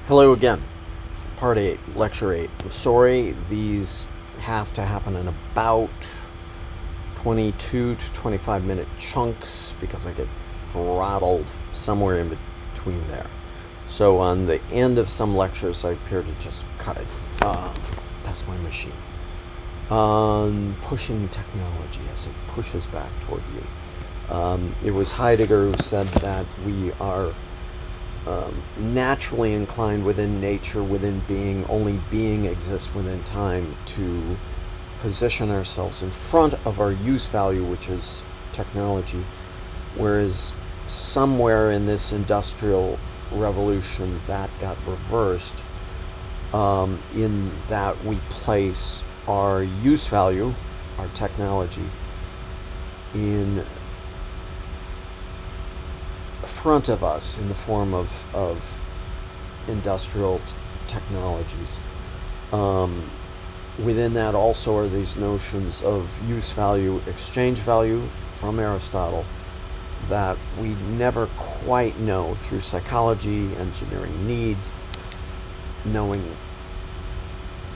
Hello again. Part 8, Lecture 8. I'm sorry, these have to happen in about 22 to 25-minute chunks because I get throttled somewhere in between there. So on the end of some lectures, I appear to just cut it. That's my machine. On pushing technology as it pushes back toward you. It was Heidegger who said that we are naturally inclined within nature, within being, only being exists within time, to position ourselves in front of our use value, which is technology, whereas somewhere in this industrial revolution that got reversed, in that we place our use value, our technology, in front of us in the form of industrial technologies. Within that also are these notions of use value, exchange value from Aristotle, that we never quite know through psychology, engineering needs, knowing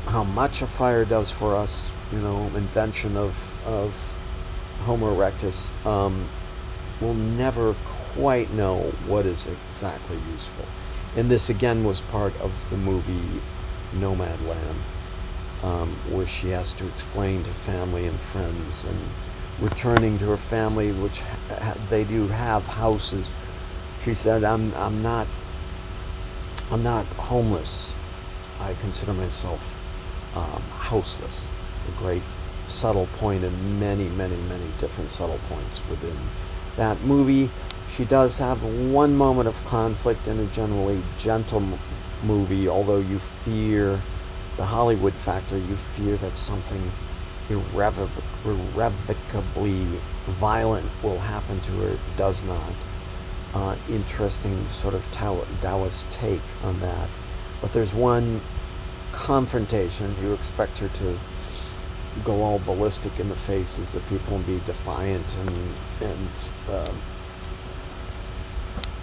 how much a fire does for us, invention of Homo erectus. We'll never quite know what is exactly useful. And this again was part of the movie Nomadland, where she has to explain to family and friends, and returning to her family, which they do have houses. She said, I'm not homeless. I consider myself houseless. A great subtle point, and many different subtle points within that movie. She does have one moment of conflict in a generally gentle movie, although you fear the Hollywood factor. You fear that something irrevocably violent will happen to her. It does not. Interesting sort of Taoist take on that. But there's one confrontation. You expect her to go all ballistic in the faces of people and be defiant and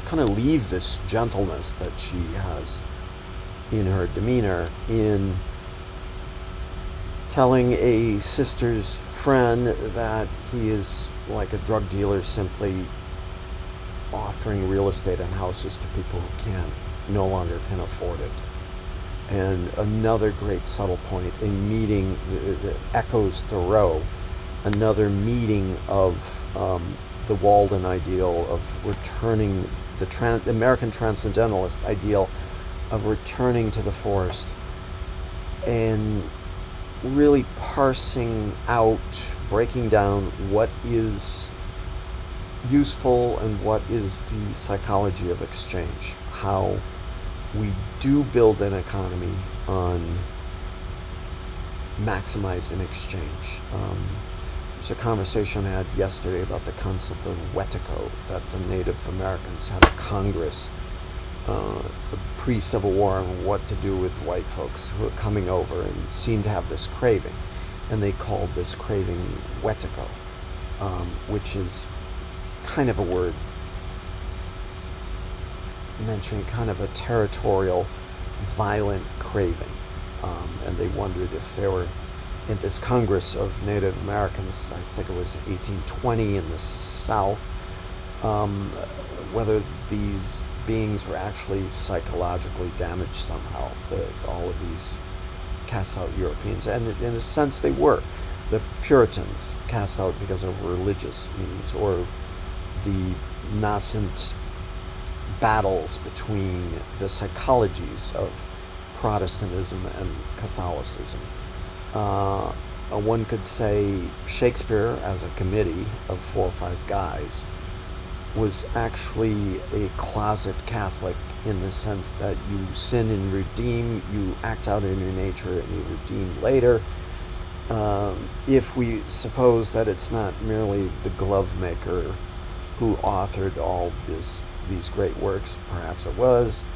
kind of leave this gentleness that she has in her demeanor in telling a sister's friend that he is like a drug dealer, simply offering real estate and houses to people who no longer can afford it. And another great subtle point, a meeting that echoes Thoreau, another meeting of the Walden ideal of returning, the American transcendentalist ideal of returning to the forest, and really parsing out, breaking down what is useful and what is the psychology of exchange, how we do build an economy on maximizing exchange. There's a conversation I had yesterday about the concept of wetiko, that the Native Americans had a Congress pre-Civil War on what to do with white folks who are coming over and seem to have this craving. And they called this craving wetiko, which is kind of a word mentioning kind of a territorial, violent craving. And they wondered if there were, in this Congress of Native Americans, I think it was 1820 in the South, whether these beings were actually psychologically damaged somehow, all of these cast out Europeans. And in a sense they were. The Puritans cast out because of religious means, or the nascent battles between the psychologies of Protestantism and Catholicism. One could say Shakespeare, as a committee of 4 or 5 guys, was actually a closet Catholic, in the sense that you sin and redeem, you act out in your nature and you redeem later. If we suppose that it's not merely the glove maker who authored all these great works, perhaps it was.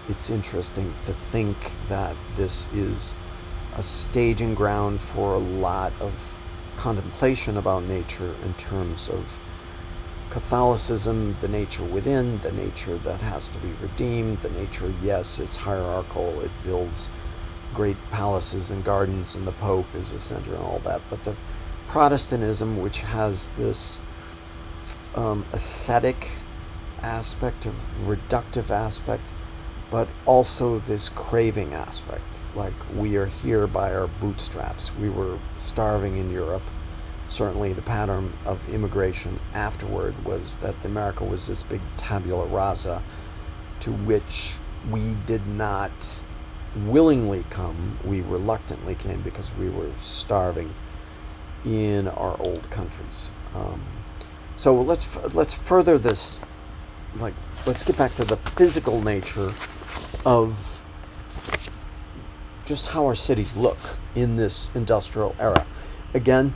It's interesting to think that this is a staging ground for a lot of contemplation about nature in terms of Catholicism, the nature within, the nature that has to be redeemed, the nature, yes, it's hierarchical, it builds great palaces and gardens, and the Pope is the center and all that. But the Protestantism, which has this ascetic aspect, of reductive aspect, but also this craving aspect. Like, we are here by our bootstraps. We were starving in Europe. Certainly the pattern of immigration afterward was that America was this big tabula rasa to which we did not willingly come. We reluctantly came because we were starving in our old countries. So let's further this. Like, let's get back to the physical nature of just how our cities look in this industrial era. Again,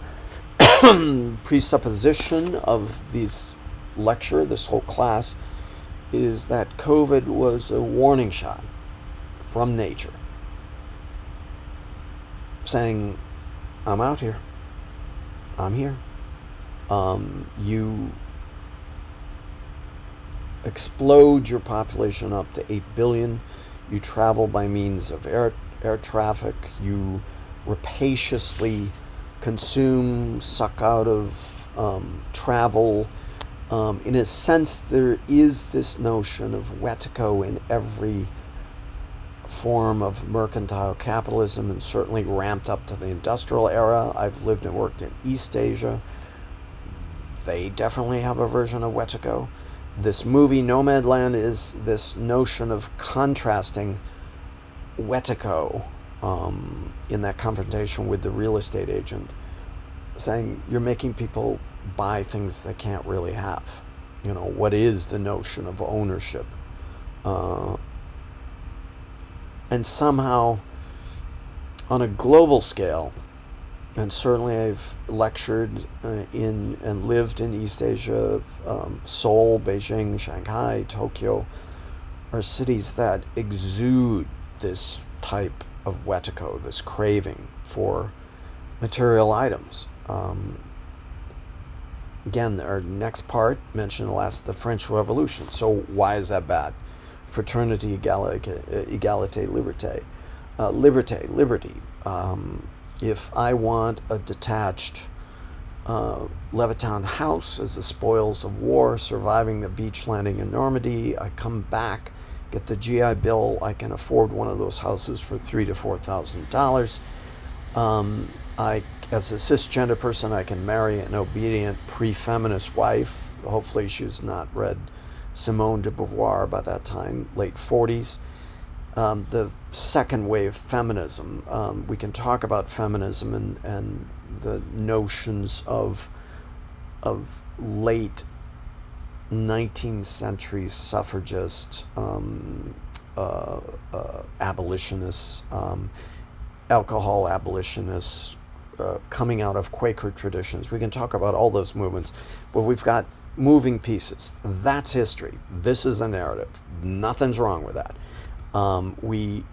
presupposition of this lecture, this whole class, is that COVID was a warning shot from nature saying, I'm out here. I'm here. You explode your population up to 8 billion. You travel by means of air traffic. You rapaciously consume, suck out of travel. In a sense, there is this notion of wetico in every form of mercantile capitalism, and certainly ramped up to the industrial era. I've lived and worked in East Asia. They definitely have a version of wetico. This movie, Nomadland, is this notion of contrasting wetico in that confrontation with the real estate agent, saying you're making people buy things they can't really have. You know, what is the notion of ownership? And somehow, on a global scale, and certainly I've lectured in and lived in East Asia, Seoul, Beijing, Shanghai, Tokyo, are cities that exude this type of wetico, this craving for material items. Again, our next part mentioned the French Revolution. So why is that bad? Fraternity, égalité, liberté. Liberty. If I want a detached Levittown house as the spoils of war, surviving the beach landing in Normandy, I come back, get the GI Bill, I can afford one of those houses for $3,000 to $4,000. As a cisgender person, I can marry an obedient pre-feminist wife. Hopefully she's not read Simone de Beauvoir by that time, late 40s. The second wave feminism. We can talk about feminism and the notions of late 19th century suffragist abolitionists, alcohol abolitionists, coming out of Quaker traditions. We can talk about all those movements, but we've got moving pieces. That's history. This is a narrative. Nothing's wrong with that. We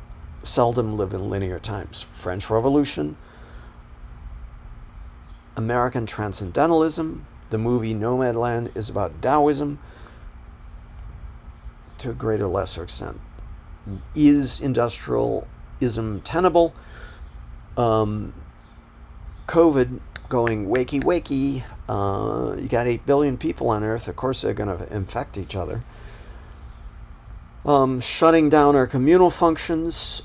seldom live in linear times. French Revolution, American Transcendentalism. The movie Nomadland is about Taoism to a greater or lesser extent. Is industrialism tenable? COVID going wakey. You got 8 billion people on Earth. Of course they're going to infect each other. Shutting down our communal functions,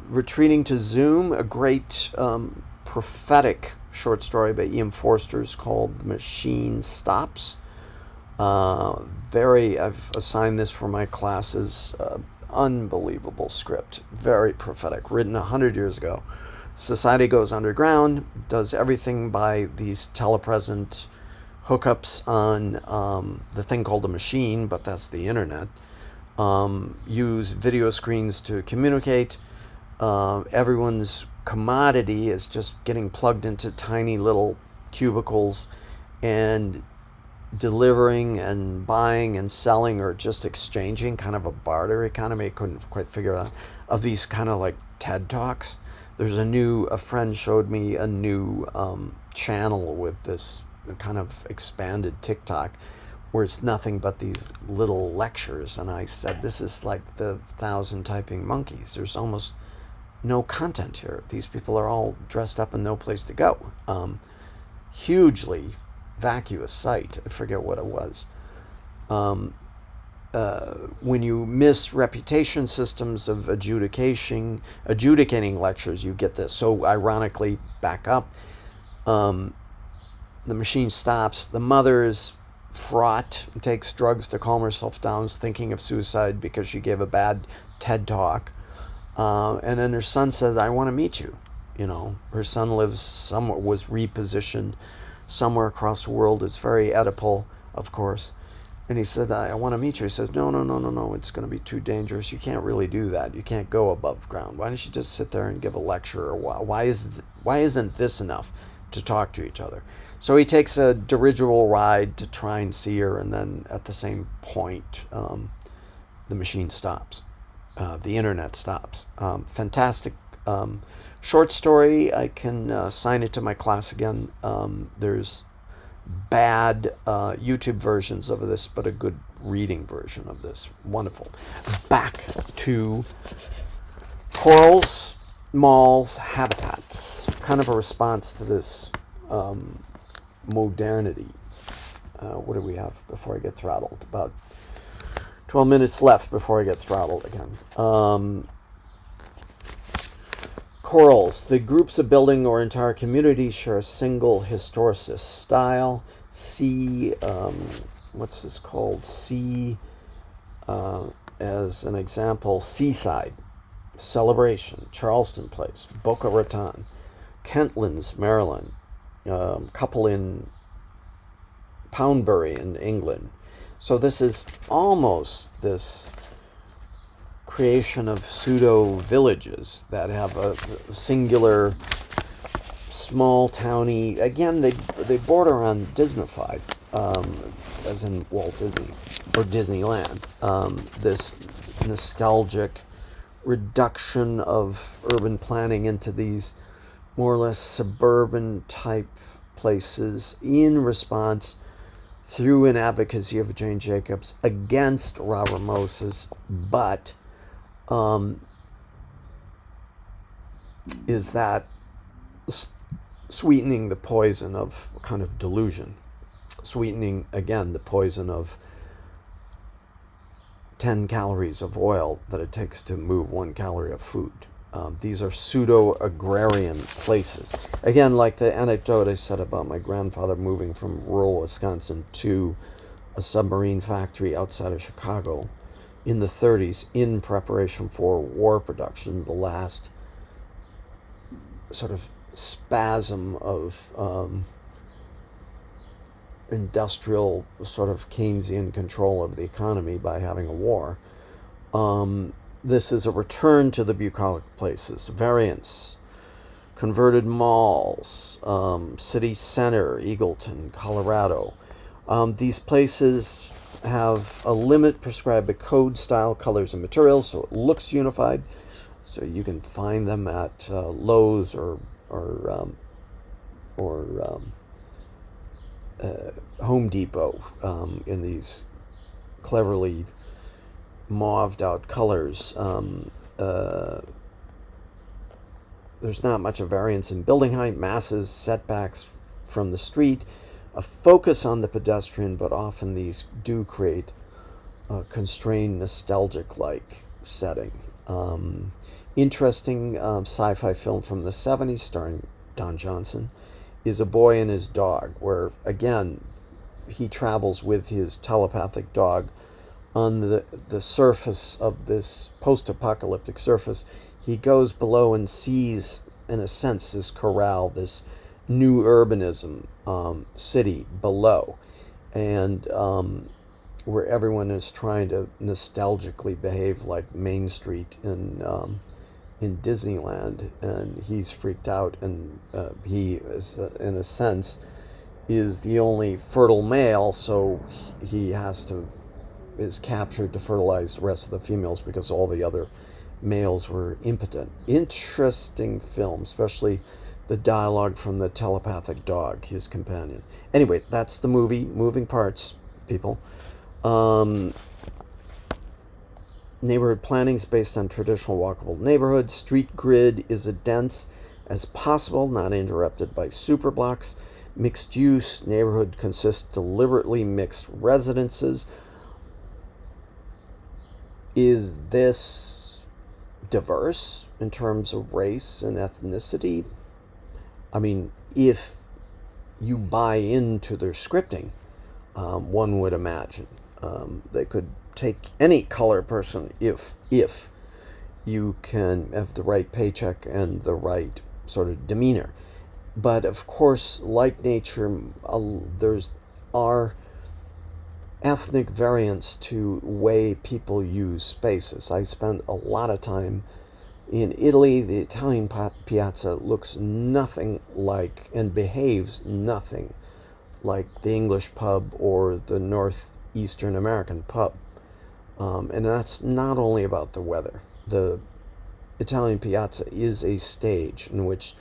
retreating to Zoom, a great prophetic short story by E.M. Forster's called The Machine Stops. I've assigned this for my classes, unbelievable script, very prophetic, written 100 years ago. Society goes underground, does everything by these telepresent hookups on the thing called a machine, but that's the internet. Use video screens to communicate. Everyone's commodity is just getting plugged into tiny little cubicles and delivering and buying and selling, or just exchanging, kind of a barter economy. I couldn't quite figure out of these kind of like TED Talks. There's a friend showed me a new channel with this kind of expanded TikTok where it's nothing but these little lectures. And I said, this is like the 1,000 Typing Monkeys. There's almost no content here. These people are all dressed up and no place to go. Hugely vacuous site. I forget what it was. When you miss reputation systems of adjudicating lectures, you get this. So ironically, back up, the machine stops. The mother is fraught, takes drugs to calm herself down, is thinking of suicide because she gave a bad TED talk. And then her son says, I want to meet you. Her son lives somewhere, was repositioned somewhere across the world. It's very Oedipal, of course. And he said, I want to meet you. He says, no, it's going to be too dangerous. You can't really do that. You can't go above ground. Why don't you just sit there and give a lecture? Or why isn't this enough to talk to each other? So he takes a dirigible ride to try and see her, and then at the same point, the machine stops. The internet stops. Fantastic short story. I can sign it to my class again. There's bad YouTube versions of this, but a good reading version of this. Wonderful. Back to corals, malls, habitats. Kind of a response to this modernity. What do we have before I get throttled? About 12 minutes left before I get throttled again. Corals. The groups of building or entire communities share a single historicist style. See, what's this called? See, as an example, Seaside, Celebration, Charleston Place, Boca Raton, Kentlands, Maryland, couple in Poundbury in England. So this is almost this creation of pseudo villages that have a singular small towny. Again, they border on Disneyfied, as in Walt Disney or Disneyland. This nostalgic reduction of urban planning into these more or less suburban type places in response through an advocacy of Jane Jacobs against Robert Moses, but is that sweetening the poison of kind of delusion, sweetening again the poison of 10 calories of oil that it takes to move 1 calorie of food. These are pseudo-agrarian places. Again, like the anecdote I said about my grandfather moving from rural Wisconsin to a submarine factory outside of Chicago in the 30s in preparation for war production, the last sort of spasm of industrial sort of Keynesian control of the economy by having a war. This is a return to the bucolic places, variants, converted malls, city center, Eagleton, Colorado. These places have a limit prescribed by code, style, colors, and materials, so it looks unified. So you can find them at Lowe's or Home Depot in these cleverly mauved out colors. There's not much of variance in building height, masses, setbacks from the street, a focus on the pedestrian, but often these do create a constrained, nostalgic-like setting. Interesting sci-fi film from the 70s starring Don Johnson is A Boy and His Dog, where, again, he travels with his telepathic dog on the surface of this post-apocalyptic surface. He goes below and sees, in a sense, this corral, this new urbanism city below, and where everyone is trying to nostalgically behave like Main Street in Disneyland, and he's freaked out, and he is, in a sense, is the only fertile male, so he is captured to fertilize the rest of the females because all the other males were impotent. Interesting film, especially the dialogue from the telepathic dog, his companion. Anyway, that's the movie. Moving parts, people. Um, Neighborhood planning is based on traditional walkable neighborhoods. Street grid is as dense as possible, not interrupted by superblocks. Mixed use neighborhood consists deliberately mixed residences. Is this diverse in terms of race and ethnicity? I mean, if you buy into their scripting, one would imagine they could take any color person if you can have the right paycheck and the right sort of demeanor. But of course, like nature, there's are ethnic variants to way people use spaces. I spent a lot of time in Italy. The Italian piazza looks nothing like and behaves nothing like the English pub or the northeastern American pub. And that's not only about the weather. The Italian piazza is a stage in which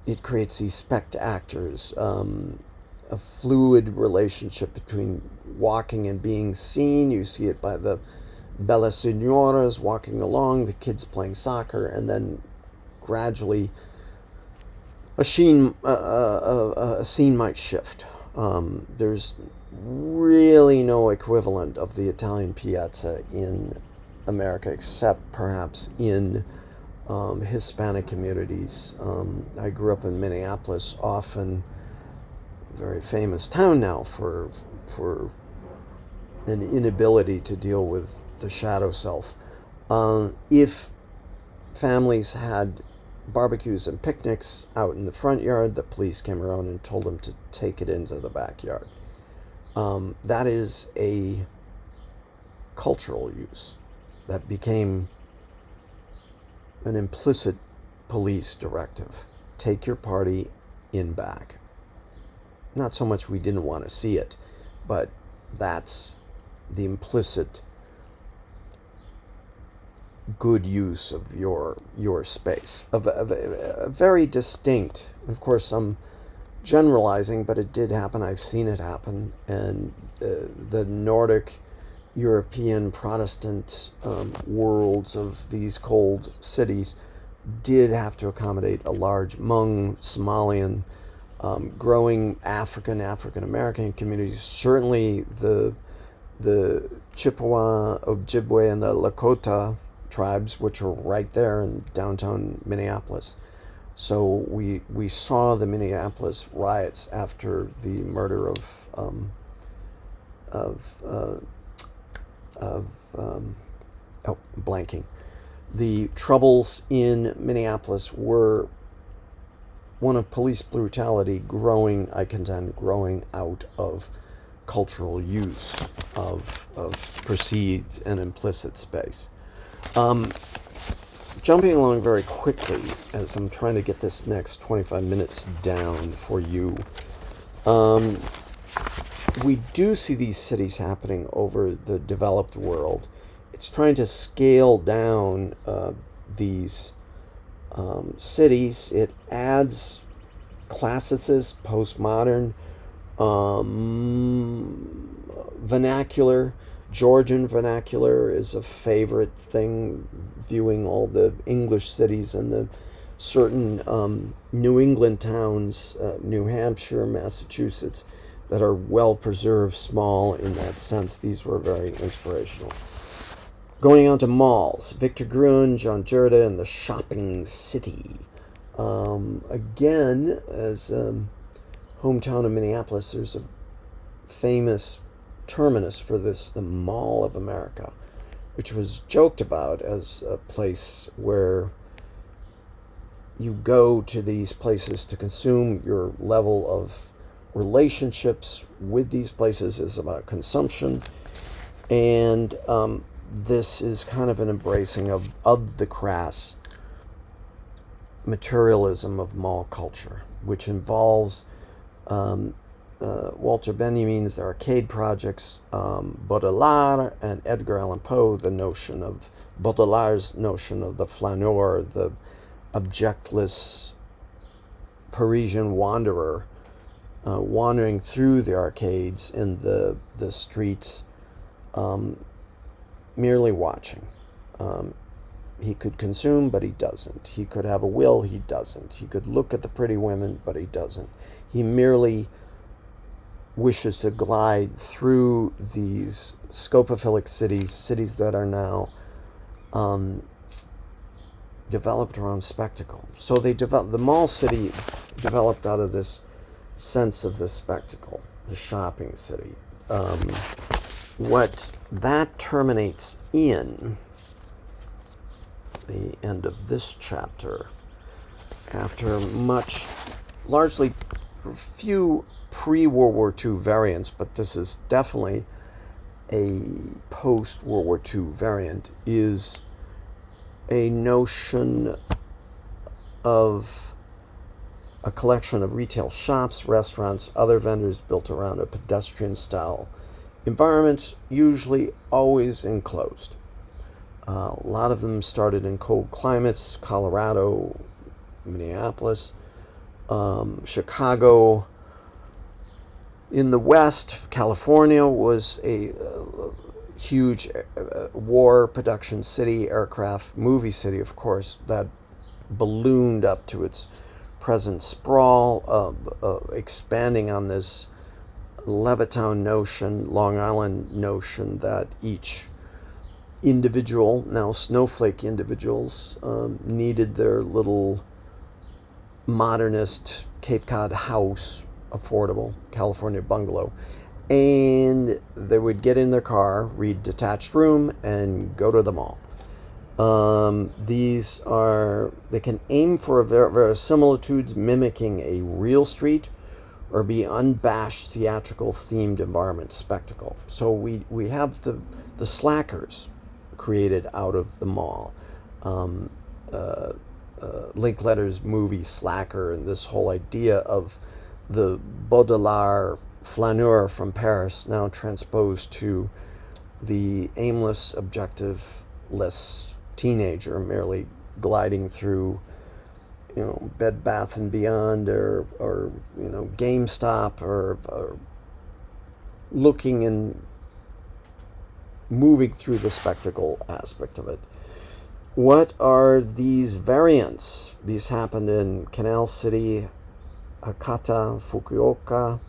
it creates these spectactors, a fluid relationship between walking and being seen. You see it by the belle signoras walking along, the kids playing soccer, and then gradually a scene might shift. There's really no equivalent of the Italian piazza in America, except perhaps in Hispanic communities. I grew up in Minneapolis, often a very famous town now for an inability to deal with the shadow self. If families had barbecues and picnics out in the front yard, the police came around and told them to take it into the backyard. That is a cultural use that became an implicit police directive. Take your party in back. Not so much we didn't want to see it, but that's the implicit good use of your space. A very distinct, of course I'm generalizing, but it did happen. I've seen it happen. And the Nordic European Protestant worlds of these cold cities did have to accommodate a large Hmong, Somalian, growing African American communities. Certainly the Chippewa, Ojibwe, and the Lakota tribes, which are right there in downtown Minneapolis. So we saw the Minneapolis riots after the murder blanking. The troubles in Minneapolis were one of police brutality growing out of cultural use of perceived and implicit space. Jumping along very quickly as I'm trying to get this next 25 minutes down for you. We do see these cities happening over the developed world. It's trying to scale down these cities. It adds classicist, postmodern, vernacular. Georgian vernacular is a favorite thing, viewing all the English cities and the certain New England towns, New Hampshire, Massachusetts, that are well preserved, small in that sense. These were very inspirational. Going on to malls, Victor Gruen, John Jurda, and the Shopping City. Again, as hometown of Minneapolis, there's a famous terminus for this, the Mall of America, which was joked about as a place where you go to these places to consume. Your level of relationships with these places is about consumption, and this is kind of an embracing of the crass materialism of mall culture, which involves Walter Benjamin's arcade projects, Baudelaire and Edgar Allan Poe, the notion of Baudelaire's notion of the flaneur, the objectless Parisian wanderer, wandering through the arcades and the streets, merely watching. He could consume, but he doesn't. He could have a will, he doesn't. He could look at the pretty women, but he doesn't. He merely wishes to glide through these scopophilic cities that are now developed around spectacle. So the mall city developed out of this sense of the spectacle, the shopping city. What that terminates in the end of this chapter, after largely few pre-World War II variants, but this is definitely a post-World War II variant, is a notion of a collection of retail shops, restaurants, other vendors built around a pedestrian-style environment, usually always enclosed. A lot of them started in cold climates: Colorado, Minneapolis, Chicago. In the West, California was a huge war production city, aircraft movie city, of course, that ballooned up to its present sprawl, expanding on this Levittown notion, Long Island notion that each individual, now snowflake individuals, needed their little modernist Cape Cod house, affordable California bungalow, and they would get in their car, read Detached Room, and go to the mall. They can aim for verisimilitudes mimicking a real street, or be unabashed theatrical themed environment spectacle. So we have the slackers created out of the mall. Linklater's movie Slacker, and this whole idea of the Baudelaire flaneur from Paris, now transposed to the aimless, objectiveless teenager merely gliding through, Bed Bath and Beyond, or GameStop, or looking and moving through the spectacle aspect of it. What are these variants? These happened in Canal City, Hakata, Fukuoka,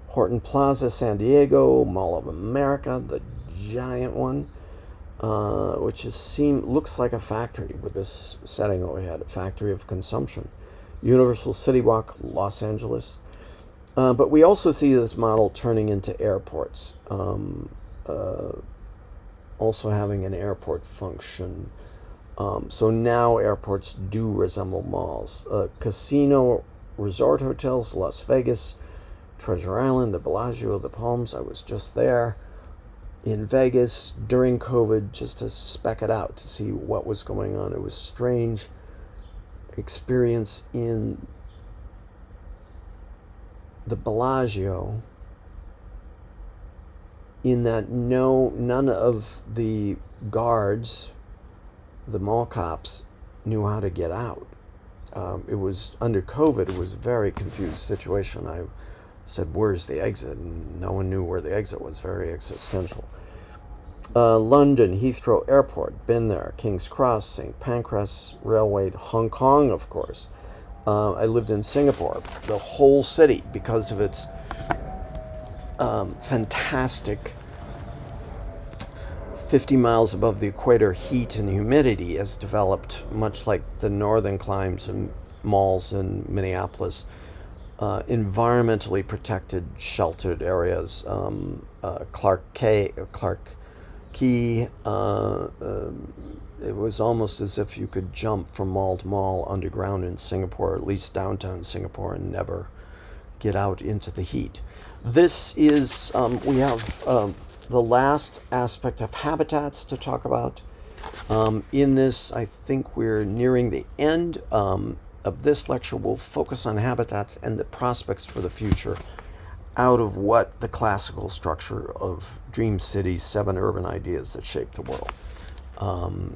Horton Plaza, San Diego, Mall of America, the giant one, which looks like a factory with this setting overhead, a factory of consumption. Universal City Walk, Los Angeles. But we also see this model turning into airports, also having an airport function. So now airports do resemble malls. Casino resort hotels, Las Vegas, Treasure Island, the Bellagio, the Palms. I was just there in Vegas during COVID just to spec it out, to see what was going on. It was a strange experience in the Bellagio, in that none of the guards, the mall cops, knew how to get out. It was under COVID. It was a very confused situation. I said, "Where's the exit?" And no one knew where the exit was. Very existential. London, Heathrow Airport, been there. King's Cross, St. Pancras Railway, Hong Kong, of course. I lived in Singapore. The whole city, because of its fantastic 50 miles above the equator heat and humidity, has developed, much like the northern climes and malls in Minneapolis, environmentally protected, sheltered areas. Clark Key, it was almost as if you could jump from mall to mall underground in Singapore, at least downtown Singapore, and never get out into the heat. This is, we have the last aspect of habitats to talk about. In this, I think we're nearing the end of this lecture. We'll focus on habitats and the prospects for the future out of what the classical structure of Dream City's 7 urban ideas that shape the world.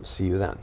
See you then.